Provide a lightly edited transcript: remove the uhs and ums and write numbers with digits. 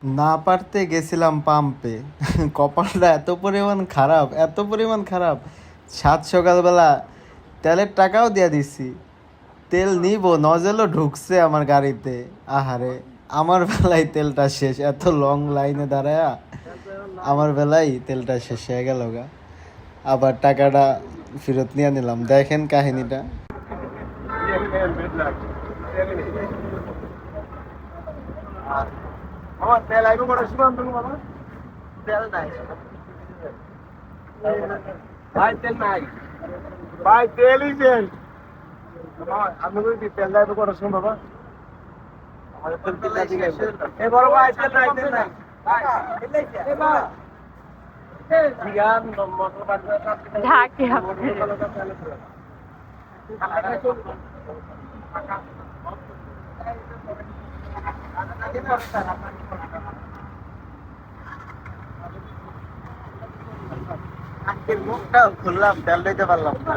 না পারতে গেছিলাম পাম্পে। কপালটা এত পরিমাণ খারাপ। সাত সকালবেলা তেলের টাকাও দিয়া দিছি, তেল নিব, নজেলও ঢুকছে আমার গাড়িতে। আহারে, আমার বেলায় তেলটা শেষ, এত লং লাইনে দাঁড়ায়া আমার বেলায় তেলটা শেষ হয়ে গেল গা। আবার টাকাটা ফেরত নিয়ে নিলাম। দেখেন কাহিনীটা। আমার তেল আইবো বড় শুভম তুমি বাবা তেল নাই ভাই তেল নাই ভাই তেলই তেল আপনি বলি তেল আইবো বড় শুভম বাবা আমাদের তেল কিনা দিলে এ বড় ভাই তেল নাই ভাই এ ভাই জিগান মোটর বাজার ঢাকে মুখটা খুললাম, তেল দিতে পারলাম না।